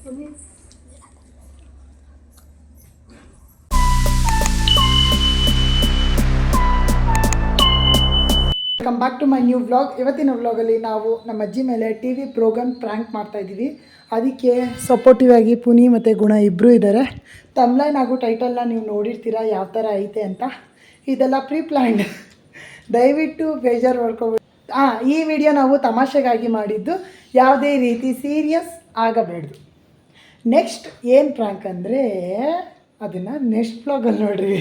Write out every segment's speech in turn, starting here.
Welcome back to my new vlog. ಇವತ್ತಿನ ವ್ಲಾಗಲ್ಲಿ ನಾವು ನಮ್ಮ ಅಜ್ಜಿ ಮೇಲೆ ಟಿ ವಿ ಪ್ರೋಗ್ರಾಮ್ ಪ್ರ್ಯಾಂಕ್ ಮಾಡ್ತಾಯಿದ್ದೀವಿ. ಅದಕ್ಕೆ ಸಪೋರ್ಟಿವ್ ಆಗಿ ಪುನಿ ಮತ್ತು ಗುಣ ಇಬ್ಬರು ಇದ್ದಾರೆ. ತಮ್ಲೈನ್ ಹಾಗೂ ಟೈಟಲ್ನ ನೀವು ನೋಡಿರ್ತೀರ ಯಾವ ಥರ ಐತೆ ಅಂತ. ಇದೆಲ್ಲ ಪ್ರೀ ಪ್ಲ್ಯಾಂಡ್, ದಯವಿಟ್ಟು ಬೇಜಾರು ಮಾಡ್ಕೊಬೇಡಿ. ಈ ವಿಡಿಯೋ ನಾವು ತಮಾಷೆಗಾಗಿ ಮಾಡಿದ್ದು, ಯಾವುದೇ ರೀತಿ ಸೀರಿಯಸ್ ಆಗಬೇಡ್ದು. ನೆಕ್ಸ್ಟ್ ಏನು ಪ್ರ್ಯಾಂಕ್ ಅಂದರೆ ಅದನ್ನು ನೆಕ್ಸ್ಟ್ ವ್ಲಾಗಲ್ಲಿ ನೋಡ್ರಿ.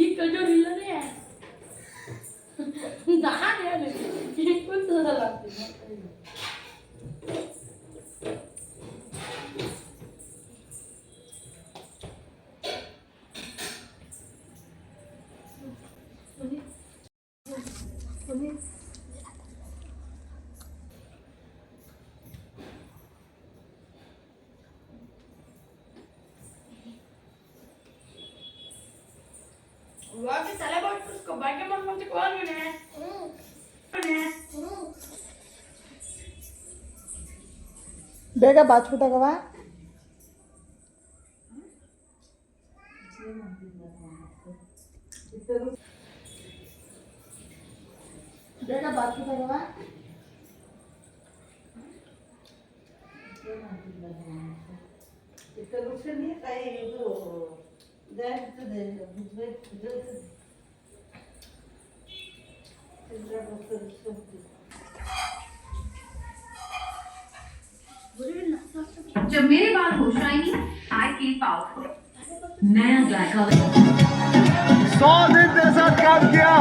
ಈ ಕಜೋರಿಲ್ಲನೇ ನಾನು ಹೇಳಿ ಈ ಕುಂತದಲ್ಲ Guarda, se leva os cobaia, mas não te come, né? ಬೇಗ ಬಾಚ್ಬಿಟ್ಟಾಗವ. ಬೇಗ ಬಾಚ್ಬಿಟ್ಟಾಗವ. जब मेरे बाल होश आएंगी आई कीप पावरफुल नया ब्लैक कलर 100 दिन तेरे साथ काम किया,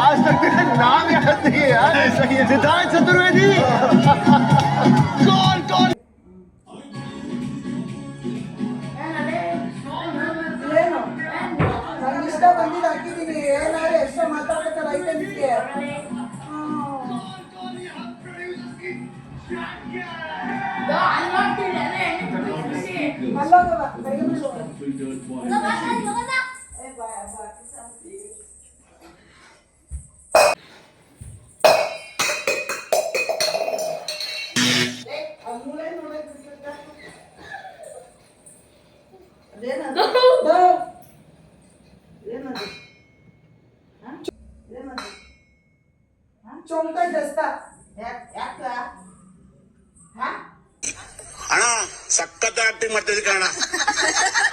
आज तक तेरा नाम याद नहीं है यार. सही है सिद्धार्थ चतुर्वेदी. कौन कौन ನಂಗೆ ಇಷ್ಟ ಬಂದಿದ್ದು ಹಾಕಿದ್ದೀನಿ. ಏನಾದ್ರು ಎಕ್ಸ್ಟ್ರಾ ಮಾತಾಡ್ಬೇಕಾದ್ರೆ ಐತೆ ನಿಮಗೆ. ಅಲ್ಲೋಗವ ಬೇಗ ಚೊಂಟ ಜಸ್ತ ಅಣ್ಣ ಸಖತ್ ಆಕ್ಟಿಂಗ್ ಮಾಡ್ತಿದ್ದೆ ಕಣ,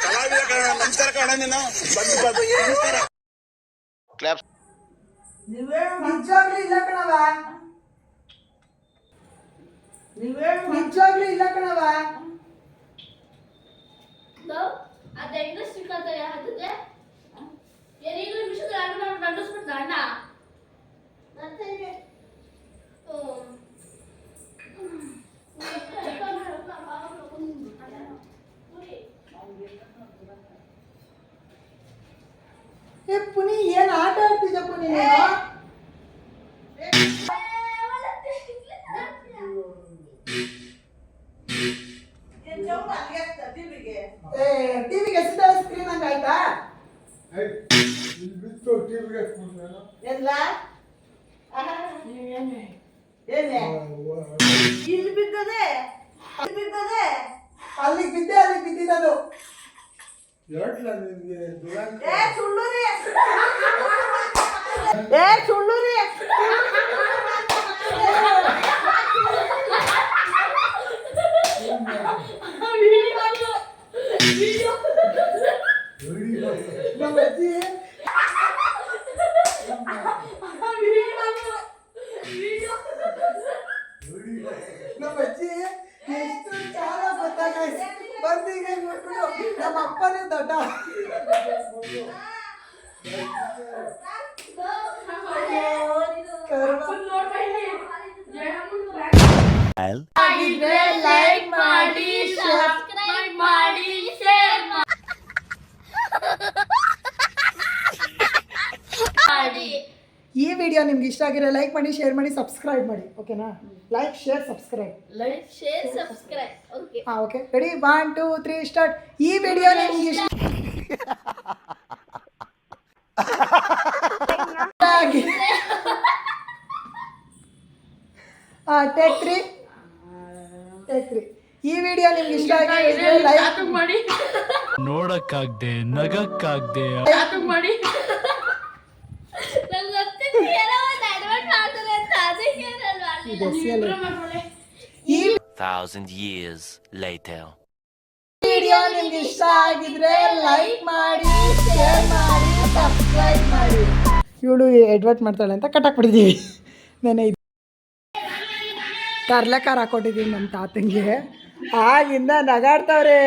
ಕಲಾವಿದ ಕಣ, ನಮಸ್ಕಾರ ಕಣ. ನೀನು ನಮಸ್ಕಾರ. ಕ್ಲಾಪ್ಸ್. ನಿಜವಾಗ್ಲೂ ಇಲ್ಲ ಕಣವ, ನಿಜವಾಗ್ಲೂ ಇಲ್ಲ ಕಣವ. ಅದು ಹೆಂಗ ಸಿಕ್ಕತ್ತೆ ಹಾಕಿದ್ರೆ ಏನೀಗ ವಿಷಯದ ಆಟ ಮಾಡ್ಬಿಟ್ಟು ಅಂಡಿಸ್ಬಿಟ್ಟ ಅಣ್ಣ. ಏ ಪುನಿ, ಏನು ಆಟ ಆಡ್ತಿದ್ದ ಪುನಿ ನೀನು? ಟಿವಿಗೆ ಎಸಿದ ಸ್ಕ್ರೀನ್ ಹಂಗ ಆಯ್ತಾ? ಎಲ್ಲ ಇಲ್ಲಿ ಬಿದ್ದದೆ, ಅಲ್ಲಿಗೆ ಬಿದ್ದೆ, ಅಲ್ಲಿಗೆ ಬಿದ್ದಿದ್ದು. ಸುಳ್ಳು ರೀ, ಸುಳ್ಳು ರೀ. ನಮ್ಮ ಅಜ್ಜಿ ಎಷ್ಟು ಚಾಲ ಗೊತ್ತಾಗ ಬಂದೀಗ ನೋಡ್ಬಿಟ್ಟು ನಮ್ಮ ಅಪ್ಪನೇ ದೊಡ್ಡ. ಲೈಕ್ ಮಾಡಿ, ಸಬ್ಸ್ಕ್ರೈಬ್ ಮಾಡಿ, ಶೇರ್ ಮಾಡಿ. ವಿಡಿಯೋ ನಿಮ್ಗೆ ಇಷ್ಟ ಆಗಿರೋ ಲೈಕ್ ಮಾಡಿ, ಶೇರ್ ಮಾಡಿ, ಸಬ್ಸ್ಕ್ರೈಬ್ ಮಾಡಿ. ಓಕೆನಾ? Like, share, subscribe. Like, share, subscribe. Okay. ಹಾಂ, ಓಕೆ. ರೆಡಿ? 1 2 3 ಸ್ಟಾರ್ಟ್. ಈ ವಿಡಿಯೋ ನಿಮ್ಗೆ ಇಷ್ಟ ಟೇಕ್ 3. ಈ ವಿಡಿಯೋ ನಿಮ್ಗೆ ಇಷ್ಟ ಆಗಿದ್ರೆ ಲೈಕ್ ಮಾಡಿ, ನೋಡಕ್ಕಾಗ್ದೆ, ನಗಕ್ಕಾಗ್ದೆ. ಮಾಡಿ. ನಂಗೆ ಗೊತ್ತಿತ್ತು ಏನೋ ಒಂದು ಅಡ್ವರ್ಟ್ ಮಾಡ್ತಾರೆ ಅಂತ, ಅದಕ್ಕೆ ನಾನು ಮಾಡಿಲ್ಲ. ಈ 1,000 years later. ವಿಡಿಯೋ ನಿಮ್ಗೆ ಇಷ್ಟ ಆಗಿದ್ರೆ ಲೈಕ್ ಮಾಡಿ, ಶೇರ್ ಮಾಡಿ, ಸಬ್ಸ್ಕ್ರೈಬ್ ಮಾಡಿ. ಇವಳು ಅಡ್ವರ್ಟ್ ಮಾಡ್ತಾಳೆ ಅಂತ ಕಟ್ಟಾಕ್ಬಿಟ್ಟಿದ್ದೀವಿ. ನೆನೆ ಕರ್ಲೆಕಾರ ಹಾಕೊಟ್ಟಿದ್ದೀವಿ ನಮ್ಮ ತಾತಂಗೆ. ಆಗಿಂದ ನಗಾಡ್ತವ್ರೆ.